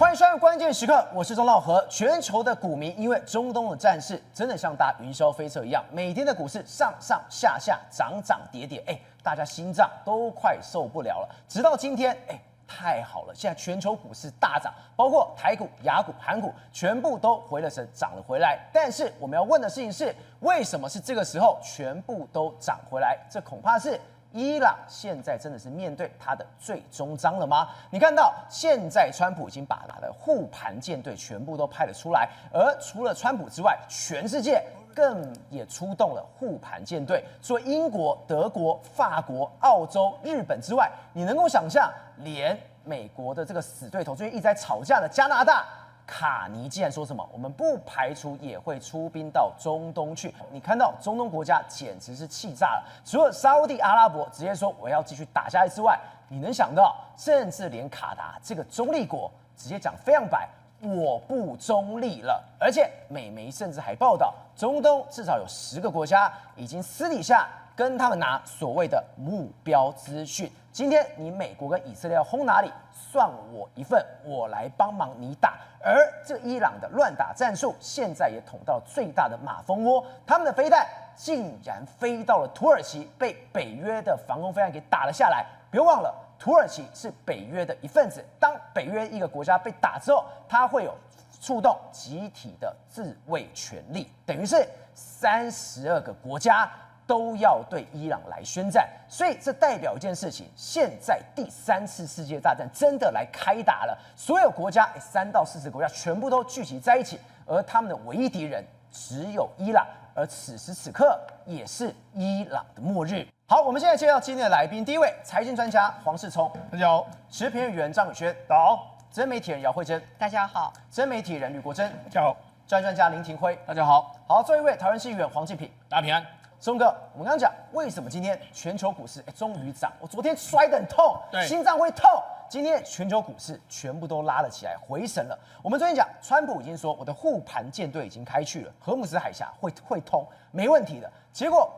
欢迎收看关键时刻，我是钟老和。全球的股民因为中东的战事，真的像搭云霄飞车一样，每天的股市上上下下，涨涨跌跌，大家心脏都快受不了了。直到今天，太好了，现在全球股市大涨，包括台股、亚股、韩股，全部都回了神，涨了回来。但是我们要问的事情是，为什么是这个时候全部都涨回来？这恐怕是伊朗现在真的是面对他的最终章了吗？你看到现在川普已经把他的护盘舰队全部都派了出来，而除了川普之外，全世界更也出动了护盘舰队。除了英国、德国、法国、澳洲、日本之外，你能够想象，连美国的这个死对头，最近一直在吵架的加拿大。卡尼竟然说什么？我们不排除也会出兵到中东去。你看到中东国家简直是气炸了，除了沙烏地阿拉伯直接说我要继续打下去之外，你能想到，甚至连卡达这个中立国直接讲非常白，我不中立了。而且美媒甚至还报道，中东至少有10个国家已经私底下跟他们拿所谓的目标资讯。今天你美国跟以色列要轰哪里，算我一份，我来帮忙你打。而这伊朗的乱打战术，现在也捅到最大的马蜂窝，他们的飞弹竟然飞到了土耳其，被北约的防空飞弹给打了下来。别忘了，土耳其是北约的一份子，当北约一个国家被打之后，它会有触动集体的自卫权利，等于是32个国家都要对伊朗来宣战，所以这代表一件事情：现在第3次世界大战真的来开打了。所有国家3到40国家全部都聚集在一起，而他们的唯一敌人只有伊朗，而此时此刻也是伊朗的末日。好，我们现在介绍今天的来宾，第一位财经专家黄世聪，大家好；时评人张宇轩，好；真媒体人姚慧珍，大家好；真媒体人吕国珍，大家好；专家林廷辉，大家好。好，最后一位桃园市议员黄敬平，大家平安。钟哥，我们刚刚讲为什么今天全球股市终于涨？我昨天摔得很痛，对，心脏会痛。今天全球股市全部都拉了起来，回神了。我们昨天讲，川普已经说我的护盘舰队已经开去了，荷姆斯海峡会通，没问题的。结果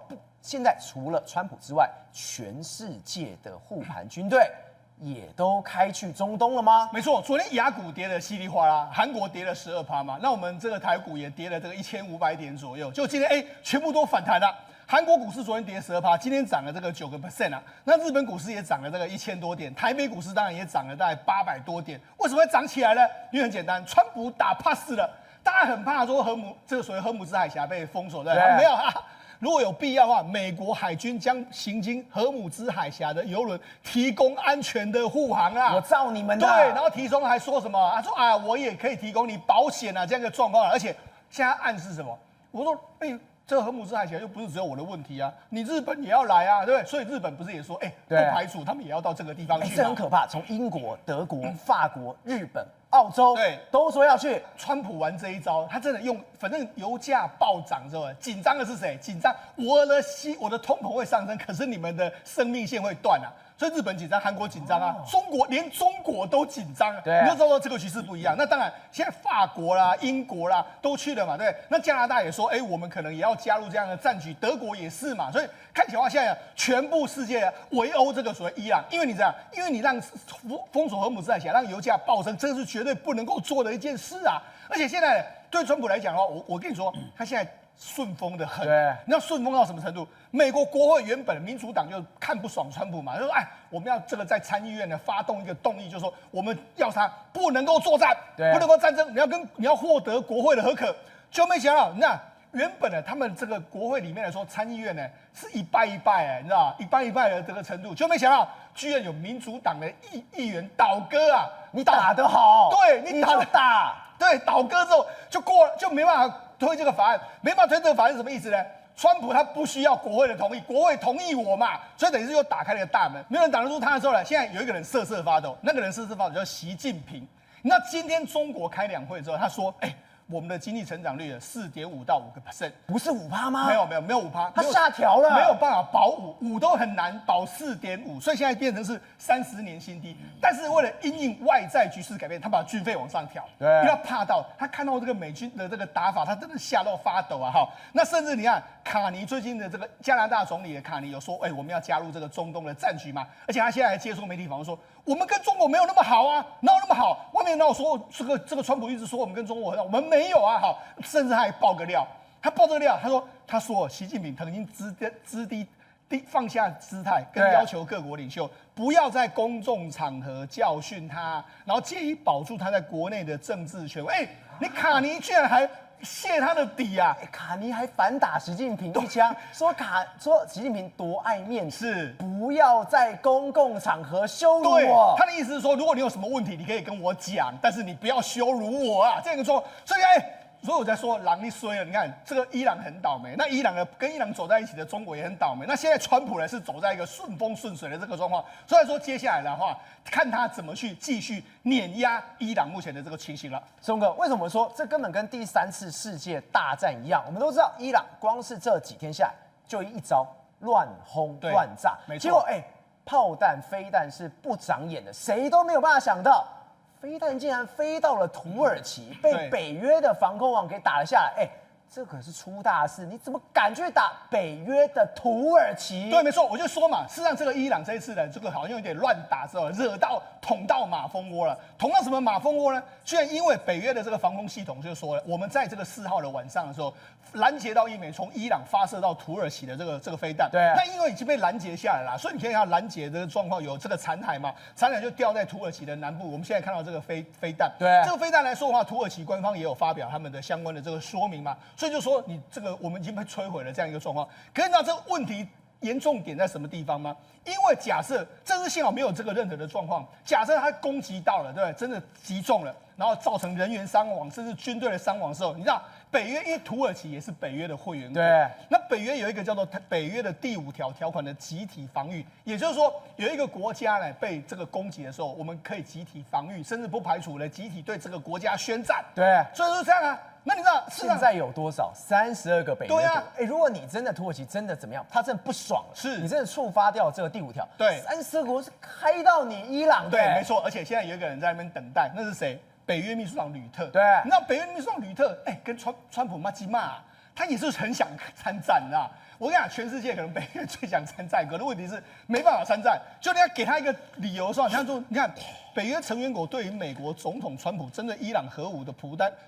现在除了川普之外，全世界的护盘军队也都开去中东了吗？没错，昨天亚股跌得稀里哗啦，韩国跌了12%嘛，那我们这个台股也跌了这个1500点左右，就今天全部都反弹了。韩国股市昨天跌12%，今天涨了这个9%啊。那日本股市也涨了这个1000多点，台北股市当然也涨了大概800多点。为什么会涨起来呢？因为很简单，川普打 pass 了，大家很怕说这个所谓荷姆斯海峡被封锁，对不对？没有啊。如果有必要的话，美国海军将行经荷姆斯海峡的邮轮提供安全的护航啊！我照你们的。对，然后提供还说什么？他说啊，我也可以提供你保险啊，这样的状况。而且现在暗示什么？我说，这个荷姆斯海峡又不是只有我的问题啊，你日本也要来啊，对不对？所以日本不是也说，不排除他们也要到这个地方去。这很可怕。从英国、德国、法国、日本、澳洲，对，都说要去。川普玩这一招，他真的用，反正油价暴涨之后，紧张的是谁？紧张我的通膨会上升，可是你们的生命线会断啊。所以日本紧张，韩国紧张啊，连中国都紧张啊。对，你就知道这个局势不一样。那当然，现在法国啦、英国啦都去了嘛，对。那加拿大也说，我们可能也要加入这样的战局，德国也是嘛。所以看起来的话，现在全部世界围殴这个所谓伊朗，因为你这样，因为你让封锁荷姆斯海峡，让油价暴升，这是绝对不能够做的一件事啊。而且现在对川普来讲的话，我跟你说，他现在顺风的很。对，你知道顺风到什么程度？美国国会原本民主党就看不爽川普嘛，就说我们要这个在参议院呢发动一个动议，就是说我们要他不能够作战，不能够战争，你要获得国会的合可。就没想到，那原本呢，他们这个国会里面来说，参议院呢是一败一败，你知道一败一败的这个程度，就没想到居然有民主党的议员倒戈啊！你打得好，对你打，对，倒戈之后就过了，就没办法推这个法案，没办法推这个法案是什么意思呢？川普他不需要国会的同意，国会同意我嘛，所以等于是又打开了一个大门，没有人挡得住他的时候呢，现在有一个人瑟瑟发抖，那个人瑟瑟发抖叫习近平。那今天中国开两会之后，他说，我们的经济成长率4.5到5%，不是5%吗？没有5%，它下调了，没有办法保5都很难保4.5，所以现在变成是30年新低。但是为了因应外在局势改变，他把军费往上调，对，因为他怕到他看到这个美军的这个打法，他真的吓到发抖啊！哈，那甚至你看卡尼最近的这个加拿大总理的卡尼有说，我们要加入这个中东的战局嘛，而且他现在还接受媒体访问说，我们跟中国没有那么好啊，哪有那么好？外面哪有说这个川普一直说我们跟中国很好，我们没有啊，好，甚至还爆个料，他爆这个料，他说习近平曾经放下姿态，跟要求各国领袖不要在公众场合教训他，然后借以保住他在国内的政治权威。你卡尼居然还泄他的底啊！卡尼还反打习近平一枪，说习近平多爱面子，是不要在公共场合羞辱对我。他的意思是说，如果你有什么问题，你可以跟我讲，但是你不要羞辱我啊！这样说，所以我在说狼你衰了。你看这个伊朗很倒霉，那跟伊朗走在一起的中国也很倒霉。那现在川普呢是走在一个顺风顺水的这个状况，所以说接下来的话，看他怎么去继续碾压伊朗目前的这个情形了。松哥，为什么说这根本跟第3次世界大战一样？我们都知道，伊朗光是这几天下来就一招乱轰乱炸，没错。结果炮弹飞弹是不长眼的，谁都没有办法想到。飞弹竟然飞到了土耳其，被北约的防空网给打了下来。这可是出大事！你怎么敢去打北约的土耳其？对，没错，我就说嘛，事实上这个伊朗这一次的这个好像有点乱打之后，捅到马蜂窝了。捅到什么马蜂窝呢？居然因为北约的这个防空系统就说了，我们在这个4号的晚上的时候，拦截到一枚从伊朗发射到土耳其的这个飞弹。对，那因为已经被拦截下来了，所以你可以看到拦截的状况有这个残骸嘛，残骸就掉在土耳其的南部。我们现在看到这个飞弹，对，这个飞弹来说的话，土耳其官方也有发表他们的相关的这个说明嘛，所以就说你这个我们已经被摧毁了这样一个状况。可是你知道这个问题严重点在什么地方吗？因为假设这次幸好没有这个任何的状况，假设它攻击到了，对不对？真的击中了，然后造成人员伤亡，甚至军队的伤亡的时候，你知道北约因为土耳其也是北约的会员国，对，那北约有一个叫做北约的第5条条款的集体防御，也就是说有一个国家呢被这个攻击的时候，我们可以集体防御，甚至不排除呢集体对这个国家宣战。对，所以说这样啊。那你知道现在有多少？32个北约国。对啊，如果你真的土耳其真的怎么样，他真的不爽了，是你真的触发掉这个第5条，对，32个国是开到你伊朗，对，没错。而且现在有一个人在那边等待，那是谁？北约秘书长吕特。对，你知道北约秘书长吕特，跟川普骂，他也是很想参战的。我跟你讲，全世界可能北约最想参战，可是问题是没办法参战。就你要给他一个理由说，他说，你看北约成员国对于美国总统川普针对伊朗核武的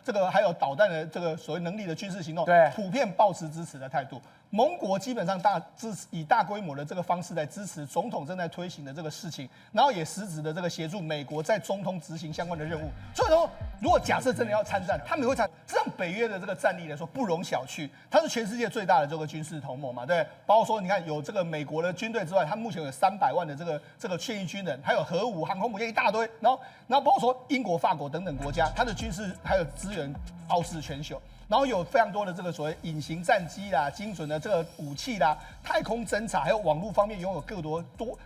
这个还有导弹的这个所谓能力的军事行动，对，普遍抱持支持的态度。盟国基本上以大规模的这个方式来支持总统正在推行的这个事情，然后也实质的这个协助美国在中东执行相关的任务。所以说，如果假设真的要参战，他们也会参。这样北约的这个战力来说不容小觑，它是全世界最大的这个军事同盟嘛，对。包括说，你看有这个美国的军队之外，他目前有300万的这个现役军人，还有核武、航空母舰一大堆，然后包括说英国、法国等等国家，它的军事还有资源傲视全球。然后有非常多的这个所谓隐形战机啦、精准的这个武器啦、太空侦察，还有网络方面拥有更多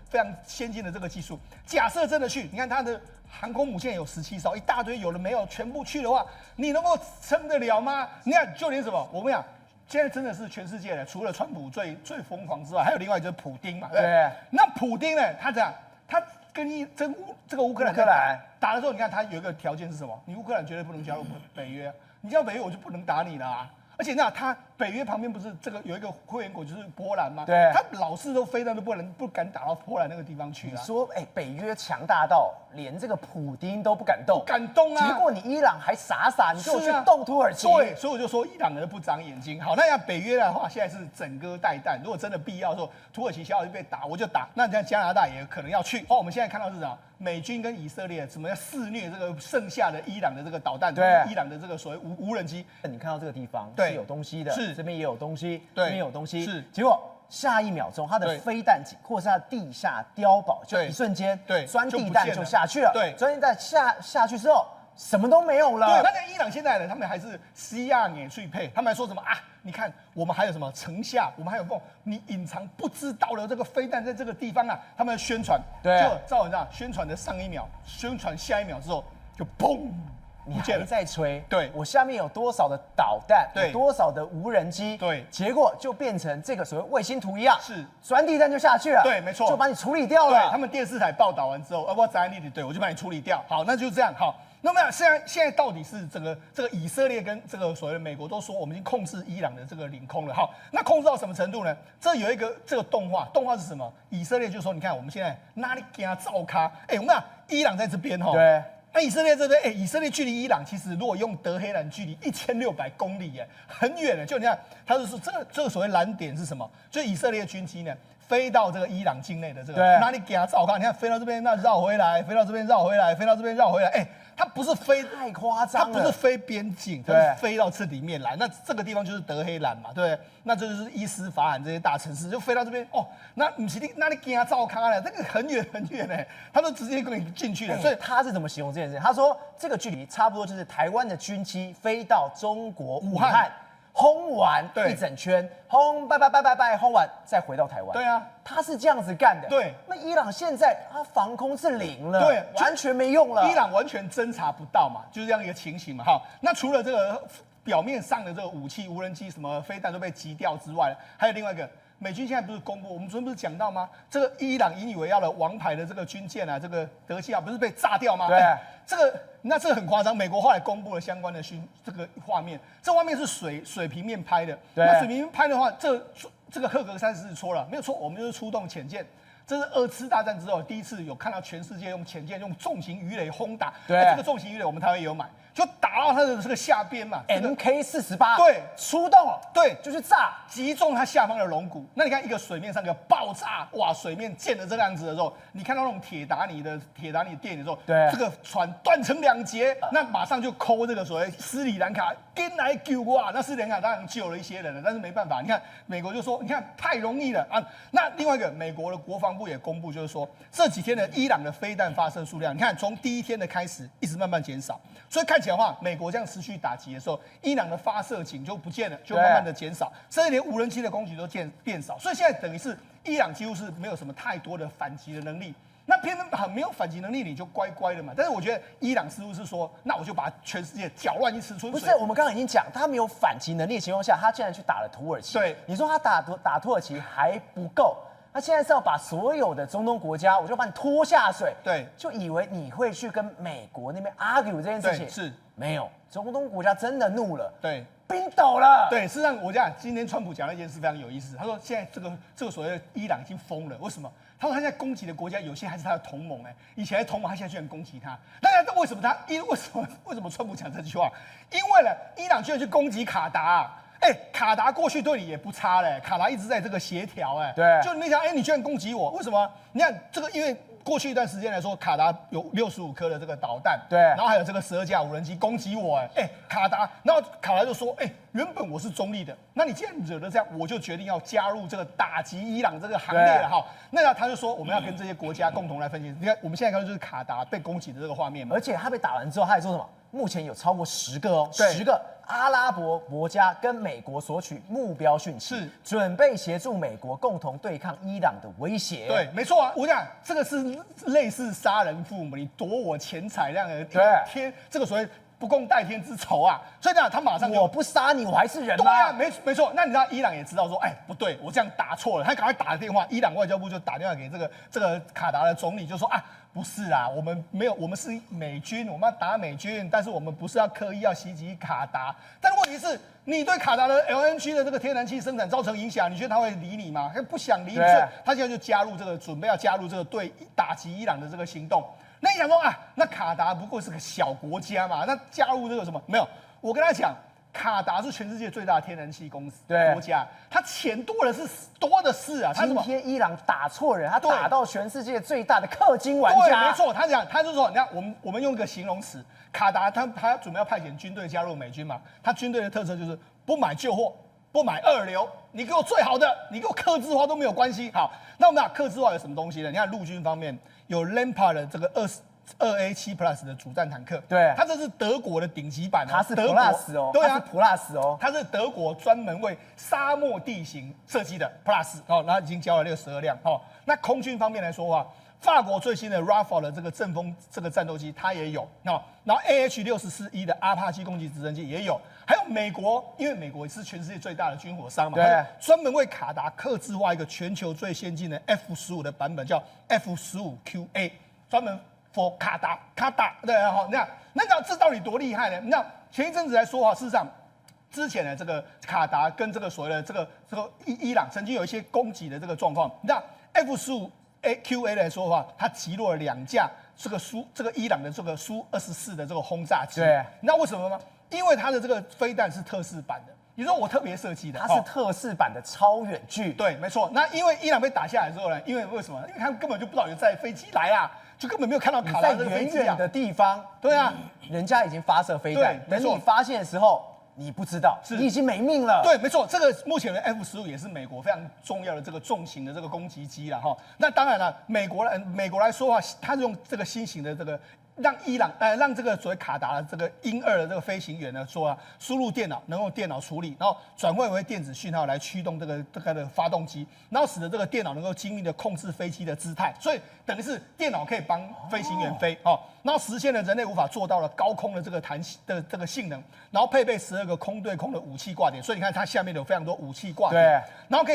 非常先进的这个技术。假设真的去，你看它的航空母舰有17艘，一大堆有了没有全部去的话，你能够撑得了吗？你看就连什么，我跟你讲，现在真的是全世界的，除了川普最疯狂之外，还有另外就是普丁嘛，对。那普丁呢，他这样，他跟这个乌克兰打的时候，你看他有一个条件是什么？你乌克兰绝对不能加入北约。你加入北约，我就不能打你了啊！而且那他北约旁边不是这个有一个会员国就是波兰吗？对，他老是都飞弹都不敢打到波兰那个地方去啊！你说北约强大到连这个普丁都不敢动，不敢动啊！结果你伊朗还傻你就去动土耳其，对，所以我就说伊朗人不长眼睛。好，那要北约的话，现在是整戈待旦。如果真的必要说土耳其小小就被打，我就打。那像加拿大也可能要去。我们现在看到是什么？美军跟以色列怎么样肆虐这个剩下的伊朗的这个导弹，对，伊朗的这个所谓无人机。你看到这个地方是有东西的，是这边也有东西，对，这边有东西，是。结果下一秒钟，它的飞弹井或是它的地下碉堡，就一瞬间，对，钻地弹就下去了，对，钻地弹下去之后，什么都没有了。对，那伊朗现在呢，他们还是西亚眼最配，他们还说什么啊？你看，我们还有什么城下，我们还有你隐藏不知道的这个飞弹在这个地方啊，他们宣传，对，就照你这样宣传的上一秒，宣传下一秒之后就砰。你还在吹，对，我下面有多少的导弹，对，有多少的无人机，对，结果就变成这个所谓卫星图一样，是钻地弹就下去了，对，没错，就把你处理掉了。对，他们电视台报道完之后，我在你对，我就把你处理掉。好，那就这样。好，那么现在到底是这个以色列跟这个所谓的美国都说我们已经控制伊朗的这个领空了，好，那控制到什么程度呢？这有一个这个动画是什么？以色列就说，你看我们现在哪里给他照咖？我们看伊朗在这边哈，对。那以色列这边，以色列距离伊朗其实如果用德黑兰距离1600公里，很远的。就你看，他就是这个所谓蓝点是什么？就以色列军机呢，飞到这个伊朗境内的这个哪里给他照看？你看飞到这边，那绕回来，飞到这边绕回来，飞到这边绕回来，它不是飞太夸张了，它不是飞边境，它是飞到这里面来。那这个地方就是德黑兰嘛，对不对？那这就是伊斯法罕这些大城市，就飞到这边哦。那不是你那你给他照看了，这个很远很远呢，他都直接跟你进去了。所以他是怎么形容这件事？他说这个距离差不多就是台湾的军机飞到中国武汉。轰完一整圈，轰拜，轰完再回到台湾。对啊，他是这样子干的。对，那伊朗现在他防空是零了，对，完全没用了。伊朗完全侦查不到嘛，就是这样一个情形嘛。好，那除了这个表面上的这个武器、无人机、什么飞弹都被击掉之外，还有另外一个。美军现在不是公布，我们昨天不是讲到吗？这个伊朗引以为傲的王牌的这个军舰啊，这个德西亚不是被炸掉吗？对，这个很夸张。美国后来公布了相关的这个画面，这画面是水平面拍的。对，那水平面拍的话，这个赫格34错了，没有错，我们就是出动潜舰。这是2次大战之后第一次有看到全世界用潜舰用重型鱼雷轰打。对，这个重型鱼雷我们台湾也有买。就打到它的这个下边嘛，MK48，对，出动了，对，就是炸，击中它下方的龙骨。那你看一个水面上一个爆炸，哇，水面溅成这个样子的时候，你看到那种铁达尼电影的时候，对，这个船断成2截，那马上就扣这个所谓斯里兰卡跟来救我啊。那斯里兰卡当然救了一些人了，但是没办法，你看美国就说，你看太容易了啊。那另外一个，美国的国防部也公布，就是说这几天的伊朗的飞弹发射数量，你看从第一天的开始一直慢慢减少，所以看起来的话，美国这样持续打击的时候，伊朗的发射井就不见了，就慢慢的减少，甚至连无人机的攻击都变少，所以现在等于是伊朗几乎是没有什么太多的反击的能力。那偏很没有反击能力，你就乖乖的嘛。但是我觉得伊朗似乎是说，那我就把全世界搅乱一池春水。不是，我们刚刚已经讲，他没有反击能力的情况下，他竟然去打了土耳其。对，你说他打土耳其还不够，他现在是要把所有的中东国家，我就把你拖下水。对，就以为你会去跟美国那边 argue 这件事情，是没有。中东国家真的怒了，对，冰斗了。对，事实上我讲，今天川普讲了一件事非常有意思，他说现在这个所谓的伊朗已经疯了，为什么？他说他现在攻击的国家有些还是他的同盟，以前的同盟他现在居然攻击他，当然为什么川普讲这句话？因为呢，伊朗居然去攻击卡达。卡达过去对你也不差嘞，卡达一直在这个协调，对，就没想，你居然攻击我，为什么？你看这个，因为过去一段时间来说，卡达有65颗的这个导弹，对，然后还有这个12架无人机攻击我，卡达，然后卡达就说，原本我是中立的，那你既然惹得这样，我就决定要加入这个打击伊朗这个行列了哈。那他就说，我们要跟这些国家共同来分析。你看，我们现在看到就是卡达被攻击的这个画面嘛，而且他被打完之后，他还说什么？目前有超过10个10个阿拉伯国家跟美国索取目标讯息，是准备协助美国共同对抗伊朗的威胁。对，没错啊，我讲这个是类似杀人父母，你夺我钱财那样的天，这个所谓不共戴天之仇啊。所以呢，他马上我不杀你，我还是人吗？对啊，没错。那你知道伊朗也知道说，不对，我这样打错了，他赶快打个电话，伊朗外交部就打电话给这个卡达的总理，就说不是啊，我们没有，我们是美军，我们要打美军，但是我们不是要刻意要袭击卡达。但问题是，你对卡达的 LNG 的这个天然气生产造成影响，你觉得他会理你吗？他不想理你，所以他现在就准备要加入这个对打击伊朗的这个行动。那你想说那卡达不过是个小国家嘛，那加入这个什么没有？我跟他讲。卡达是全世界最大的天然气国家，他钱多的是啊！今天伊朗打错人，他打到全世界最大的氪金玩家。对，没错，他就说，你看我们用一个形容词，卡达他准备要派遣军队加入美军嘛，他军队的特色就是不买旧货，不买二流，你给我最好的，你给我客制化都没有关系。好，那我们客制化有什么东西呢？你看陆军方面有 Leopard 的这个2A7 Plus 的主战坦克，对，它这是德国的顶级版，它是 Plus 哦，对啊，它是 Plus 哦，它是德国专门为沙漠地形设计的 Plus 然后已经交了62辆那空军方面来说的话，法国最新的 Rafale 的这个阵风这个战斗机它也有然后 AH-64E 的阿帕奇攻击直升机也有，还有美国，因为美国是全世界最大的军火商嘛，对，专门为卡达客制化一个全球最先进的F-15的版本，叫 F-15QA，专门 for 卡达，对，好，那这到底多厉害呢？那前一阵子来说啊，事实上。之前的这个卡达跟这个所谓的这个伊朗曾经有一些攻击的这个状况。那 F-15QA 来说的话，它击落了2架这个伊朗的这个苏24的这个轰炸机。对，那为什么吗？因为它的这个飞弹是特仕版的，也就是说我特别设计的，它是特仕版的超远距。对，没错。那因为伊朗被打下来之后呢，因为什么？因为他们根本就不知道有载飞机来啊，就根本没有看到卡达这个飞机啊。在远远的地方，对啊，人家已经发射飞弹，对，没错。等你发现的时候。你不知道，你已经没命了。对，没错，这个目前的 F-15也是美国非常重要的这个重型的这个攻击机了哈。那当然了，美国来说啊，它是用这个新型的这个。让这个所谓卡达的这个鹰2的这个飞行员呢，说啊，输入电脑能用电脑处理，然后转换为电子讯号来驱动这个的发动机，然后使得这个电脑能够精密的控制飞机的姿态，所以等于是电脑可以帮飞行员飞哦，然后实现了人类无法做到的高空的这个弹性的这个性能，然后配备12个空对空的武器挂点，所以你看它下面有非常多武器挂点，对，然后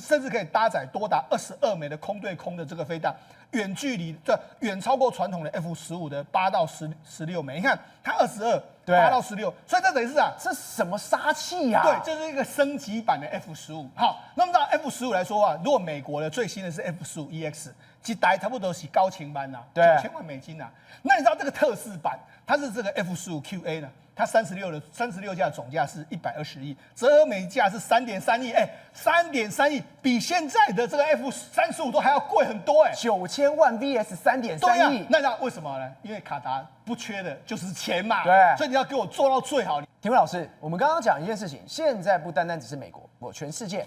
甚至可以搭载多达22枚的空对空的这个飞弹。远距离远超过传统的 F-15的8到16枚，你看它22，8到16，所以这等于是这什么杀器呀？对，这是一个升级版的 F-15。好，那么到 F-15来说啊，如果美国的最新的是 F-15EX，几台差不多是高清版呐，9000万美金呐。那你知道这个特仕版，它是这个 F-15QA 呢？它36架总价是120亿，折合每架是3.3亿，3.3亿比现在的这个 F-35都还要贵很多9000万 VS 3.3亿。那为什么呢？因为卡达不缺的就是钱嘛，对，所以你要给我做到最好。田伟老师，我们刚刚讲一件事情，现在不单单只是美国，全世界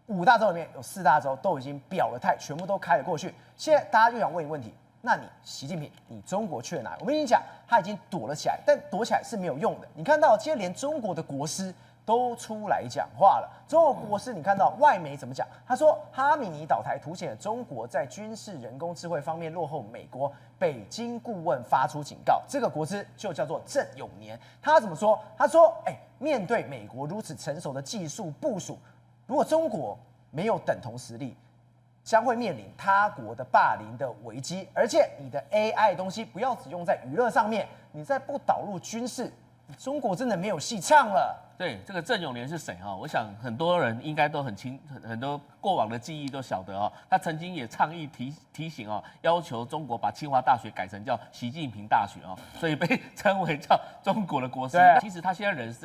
5大洲里面有4大洲都已经表了态，全部都开了过去。现在大家就想问一个问题。那你习近平，你中国去了哪？我跟你讲，他已经躲了起来，但躲起来是没有用的。你看到今天连中国的国师都出来讲话了。中国国师，你看到外媒怎么讲？他说哈米尼倒台凸显了中国在军事人工智慧方面落后美国。北京顾问发出警告，这个国师就叫做郑永年。他怎么说？他说：面对美国如此成熟的技术部署，如果中国没有等同实力。将会面临他国的霸凌的危机，而且你的 AI 东西不要只用在娱乐上面，你再不导入军事，中国真的没有戏唱了。对，这个郑永年是谁哈？我想很多人应该都很多过往的记忆都晓得哦。他曾经也倡议提醒哦，要求中国把清华大学改成叫习近平大学哦，所以被称为叫中国的国师。其实他现在人是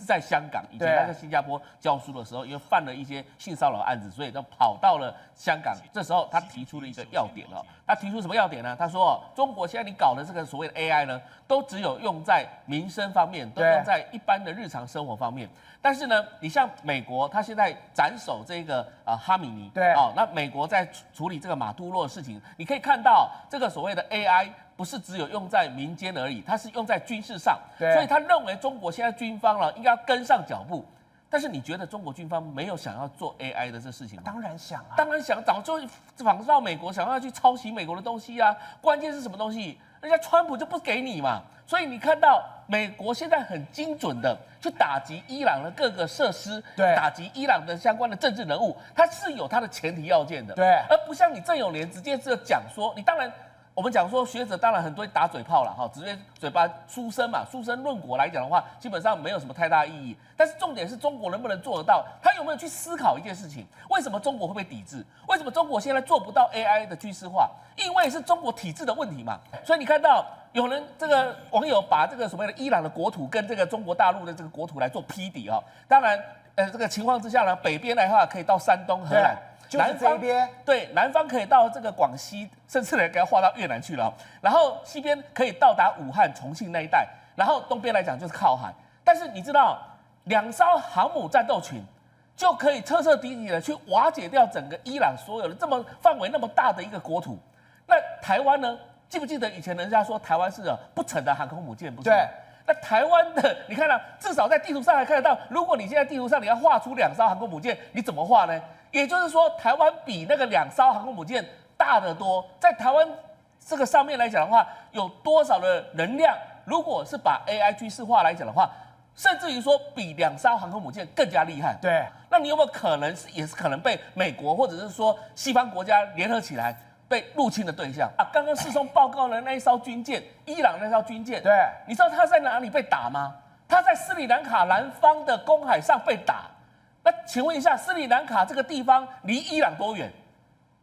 在香港，以前他在新加坡教书的时候，因为犯了一些性骚扰案子，所以都跑到了香港。这时候他提出了一个要点哦，他提出什么要点呢？他说中国现在你搞的这个所谓的 AI 呢，都只有用在民生方面，都用在一般的日常生活方面。但是呢，你像美国，他现在斩首这个哈米尼，对哦，那美国在处理这个马杜洛的事情，你可以看到这个所谓的 AI 不是只有用在民间而已，它是用在军事上。所以他认为中国现在军方应该要跟上脚步。但是你觉得中国军方没有想要做 AI 的这事情吗？当然想啊，当然想，早就仿照美国，想要去抄袭美国的东西啊。关键是什么东西？人家川普就不给你嘛。所以你看到美国现在很精准的去打击伊朗的各个设施，打击伊朗的相关的政治人物，它是有它的前提要件的，而不像你郑永年直接是讲说，你当然。我们讲说学者当然很多打嘴炮了哈，直接嘴巴书生嘛，书生论国来讲的话，基本上没有什么太大意义。但是重点是中国能不能做得到？他有没有去思考一件事情？为什么中国会被抵制？为什么中国现在做不到 AI 的军事化？因为是中国体制的问题嘛。所以你看到有人这个网友把这个所谓的伊朗的国土跟这个中国大陆的这个国土来做匹敌啊。当然，这个情况之下呢，北边的话可以到山东、荷兰。南方对，南方可以到这个广西，甚至呢给它划到越南去了。然后西边可以到达武汉、重庆那一带，然后东边来讲就是靠海。但是你知道，2艘航母战斗群就可以彻彻底底的去瓦解掉整个伊朗所有的这么范围那么大的一个国土。那台湾呢？记不记得以前人家说台湾是不成的航空母舰，不是吗？那台湾的，你看至少在地图上还看得到。如果你现在地图上你要画出2艘航空母舰，你怎么画呢？也就是说，台湾比那个2艘航空母舰大得多。在台湾这个上面来讲的话，有多少的能量？如果是把 AI 军事化来讲的话，甚至于说比2艘航空母舰更加厉害。对，那你有没有可能也是可能被美国或者是说西方国家联合起来被入侵的对象啊。刚刚世聪报告的那一艘军舰，伊朗那艘军舰，对，你知道它在哪里被打吗？它在斯里兰卡南方的公海上被打。那请问一下，斯里兰卡这个地方离伊朗多远？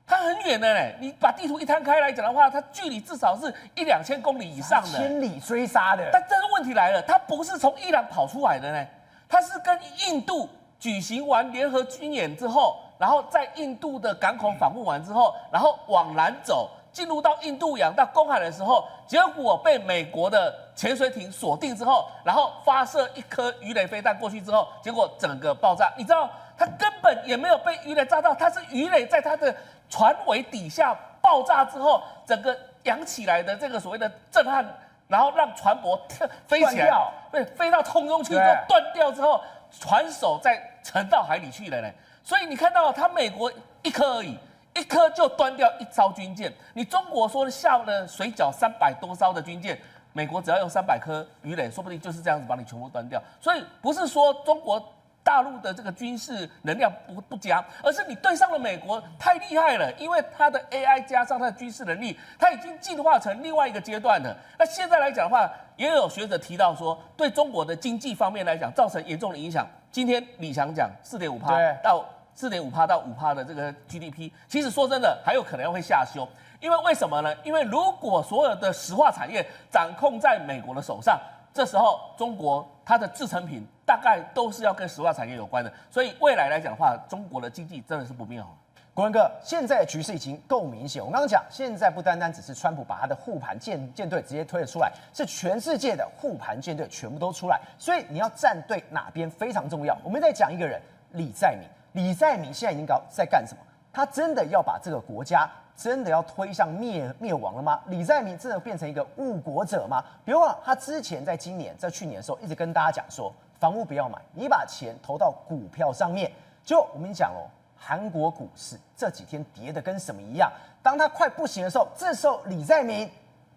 它很远的嘞。你把地图一摊开来讲的话，它距离至少是1-2千公里以上的，千里追杀的。但这个问题来了，它不是从伊朗跑出来的呢，它是跟印度举行完联合军演之后，然后在印度的港口访问完之后，然后往南走，进入到印度洋到公海的时候，结果被美国的潜水艇锁定之后，然后发射一颗鱼雷飞弹过去之后，结果整个爆炸。你知道，它根本也没有被鱼雷炸到，它是鱼雷在它的船尾底下爆炸之后，整个扬起来的这个所谓的震撼，然后让船舶飞起来，对，飞到空中去之后断掉之后，船首再沉到海里去了呢。所以你看到它美国一颗而已。一颗就端掉一艘军舰，你中国说下了水饺300多艘的军舰，美国只要用300颗鱼雷，说不定就是这样子把你全部端掉。所以不是说中国大陆的这个军事能量不佳，而是你对上了美国太厉害了，因为它的 AI 加上它的军事能力，它已经进化成另外一个阶段了。那现在来讲的话，也有学者提到说，对中国的经济方面来讲造成严重的影响。今天李强讲4.5%到4.5%到5%的这个 GDP， 其实说真的还有可能会下修，因为为什么呢？因为如果所有的石化产业掌控在美国的手上，这时候中国它的制成品大概都是要跟石化产业有关的，所以未来来讲的话，中国的经济真的是不妙。国文哥，现在的局势已经够明显。我刚刚讲，现在不单单只是川普把他的护盘舰队直接推了出来，是全世界的护盘舰队全部都出来，所以你要站对哪边非常重要。我们再讲一个人，李在明。李在明现在已经在干什么？他真的要把这个国家真的要推向灭亡了吗？李在明真的变成一个误国者吗？别忘了，他之前在去年的时候一直跟大家讲说，房屋不要买，你把钱投到股票上面。就我们讲哦，韩国股市这几天跌得跟什么一样。当他快不行的时候，这时候李在明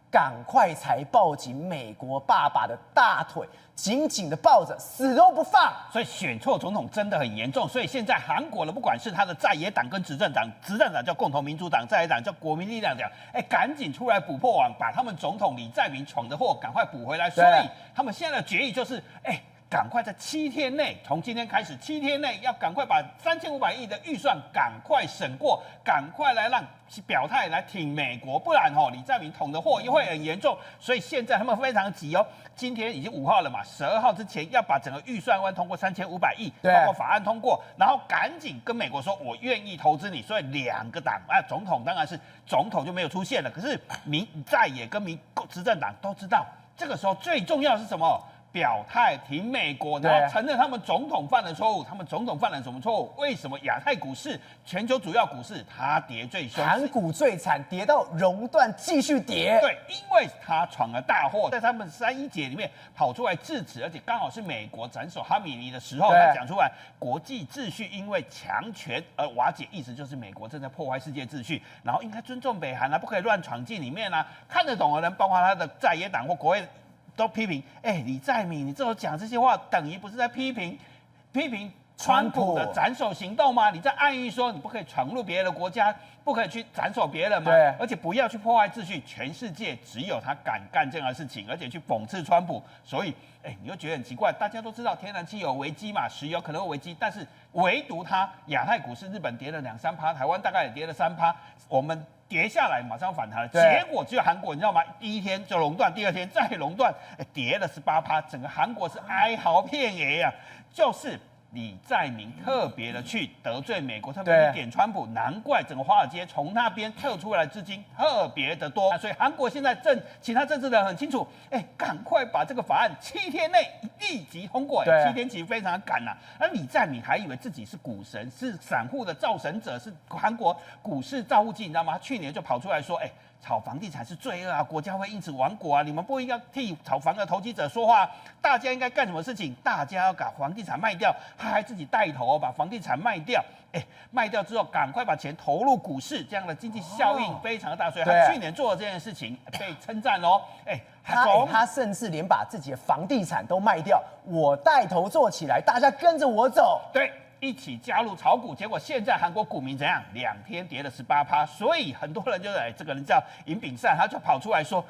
赶快才抱紧美国爸爸的大腿，紧紧的抱着，死都不放。所以选错总统真的很严重。所以现在韩国的不管是他的在野党跟执政党，执政党叫共同民主党，在野党叫国民力量党，赶紧出来补破网，把他们总统李在明闯的祸赶快补回来。所以他们现在的决议就是，赶快在7天内，从今天开始7天内要赶快把3500亿的预算赶快审过，赶快来让表态来挺美国，不然李在明捅的祸又会很严重。所以现在他们非常急哦，今天已经5号了嘛，12号之前要把整个预算案通过3500亿，包括法案通过，然后赶紧跟美国说我愿意投资你。所以2个党总统当然是总统就没有出现了，可是在野跟执政党都知道，这个时候最重要的是什么？表态挺美国，然后承认他们总统犯了错误。他们总统犯了什么错误？为什么亚太股市、全球主要股市它跌最凶，韩股最惨，跌到熔断，继续跌。对，因为他闯了大祸，在他们3·1节里面跑出来制止，而且刚好是美国斩首哈米尼的时候，他讲出来国际秩序因为强权而瓦解，意思就是美国正在破坏世界秩序，然后应该尊重北韩啊，不可以乱闯进里面啊。看得懂的人，包括他的在野党或国会，都批评，李在明，你这种讲这些话，等于不是在批评川普的斩首行动吗？你在暗喻说你不可以闯入别人的国家，不可以去斩首别人吗？对，而且不要去破坏秩序。全世界只有他敢干这样的事情，而且去讽刺川普。所以，你又觉得很奇怪。大家都知道天然气有危机嘛，石油可能有危机，但是唯独它亚太股市，日本跌了2-3%，台湾大概也跌了3%，我们跌下来马上反弹了。结果只有韩国，你知道吗？第一天就垄断，第2天再垄断，跌了18%，整个韩国是哀嚎遍野啊，就是。李在明特别的去得罪美国，特别去点川普，难怪整个华尔街从那边撤出来的资金特别的多。所以韩国现在其他政治人很清楚，赶快把这个法案7天内立即通过。7天其实非常赶呐。而李在明还以为自己是股神，是散户的造神者，是韩国股市造物机，你知道吗？去年就跑出来说，炒房地产是罪恶啊，国家会因此亡国啊！你们不应该替炒房的投机者说话，大家应该干什么事情？大家要把房地产卖掉，他还自己带头把房地产卖掉，卖掉之后赶快把钱投入股市，这样的经济效应非常的大，所以他去年做的这件事情被称赞哦。他甚至连把自己的房地产都卖掉，我带头做起来，大家跟着我走。对。一起加入炒股，结果现在韩国股民怎样？2天跌了18%，所以很多人就这个人叫尹炳善，他就跑出来说，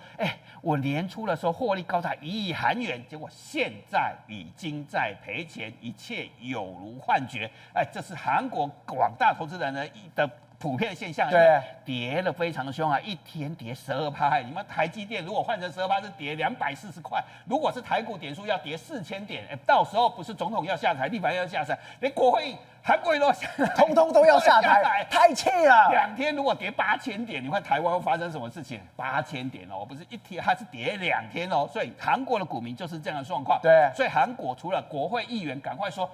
我年初的时候获利高达1亿韩元，结果现在已经在赔钱，一切有如幻觉。这是韩国广大投资人的普遍现象，对，跌了非常的凶啊，一天跌12%。你们台积电如果换成12%是跌240块，如果是台股点数要跌4000点，到时候不是总统要下台，立法院要下台，连国会、韩国瑜都要下台，通通都要下台，太气了。2天如果跌8000点，你看台湾会发生什么事情？8000点哦，不是一天，它是跌2天哦，所以韩国的股民就是这样的状况。对，所以韩国除了国会议员赶快说，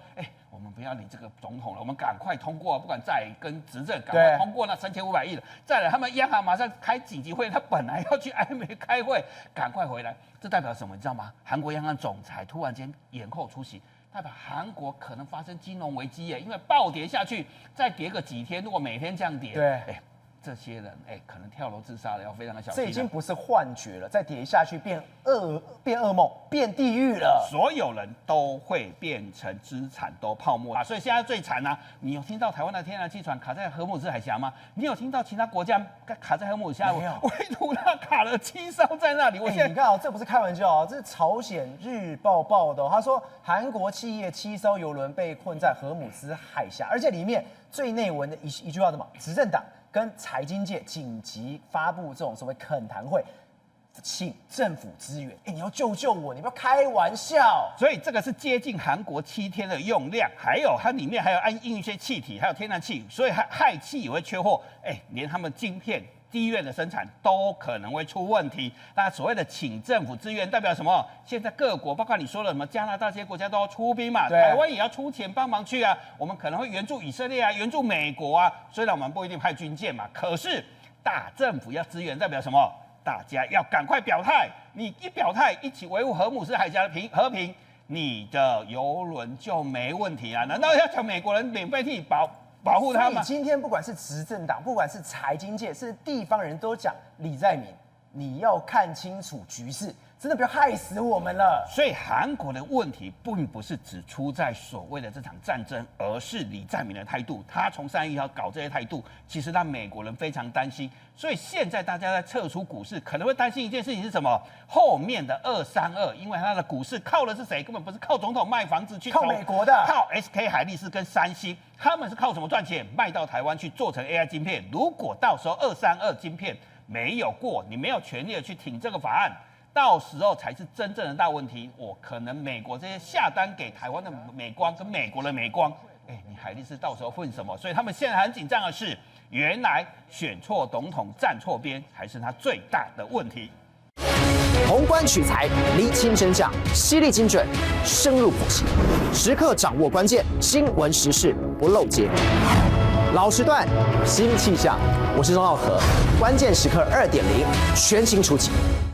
我们不要理这个总统了，我们赶快通过，不管在跟执政，赶快通过那3500亿了。再来，他们央行马上开紧急会，他本来要去IMF开会，赶快回来。这代表什么？你知道吗？韩国央行总裁突然间延后出席，代表韩国可能发生金融危机耶，因为暴跌下去，再跌个几天，如果每天这样跌，对，这些人可能跳楼自杀了，要非常的小心。这已经不是幻觉了，再跌下去变噩梦，变地狱了。所有人都会变成资产都泡沫啊！所以现在最惨啊！你有听到台湾的天然气船卡在荷姆兹海峡吗？你有听到其他国家卡在荷姆兹海峡？没有，唯独它卡了7艘在那里。我现在你看哦，这不是开玩笑哦，这是朝鲜日报报的哦。他说，韩国企业7艘邮轮被困在荷姆兹海峡，而且里面最内文的一句话什么？执政党跟财经界紧急发布这种所谓恳谈会，请政府支援。你要救我，你不要开玩笑。所以这个是接近韩国7天的用量，还有它里面还有一些气体，还有天然气，所以氦气也会缺货。连他们晶片低院的生产都可能会出问题。那所谓的请政府支援代表什么？现在各国，包括你说的什么加拿大这些国家都要出兵嘛，台湾也要出钱帮忙去啊。我们可能会援助以色列啊，援助美国啊。虽然我们不一定派军舰嘛，可是大政府要支援代表什么？大家要赶快表态。你一表态，一起维护荷姆斯海峡的和平，你的邮轮就没问题啊？难道要叫美国人免费替你保护他吗？今天不管是执政党，不管是财经界，是地方人都讲李在明，你要看清楚局势，真的不要害死我们了。所以韩国的问题并不是只出在所谓的这场战争，而是李在明的态度。他从3月1号搞这些态度，其实让美国人非常担心。所以现在大家在撤出股市，可能会担心一件事情是什么？后面的232，因为它的股市靠的是谁？根本不是靠总统卖房子去靠美国的，靠 SK 海力士跟三星，他们是靠什么赚钱？卖到台湾去做成 AI 晶片。如果到时候232晶片没有过，你没有权利的去挺这个法案，到时候才是真正的大问题。可能美国这些下单给台湾的美光跟美国的美光，你海力士到时候混什么？所以他们现在很紧张的是，原来选错总统站错边才是他最大的问题。宏观取材，厘清真相，犀利精准，深入剖析，时刻掌握关键新闻时事，不漏接。老时段，新气象，我是钟浩和，关键时刻2.0，全新出击。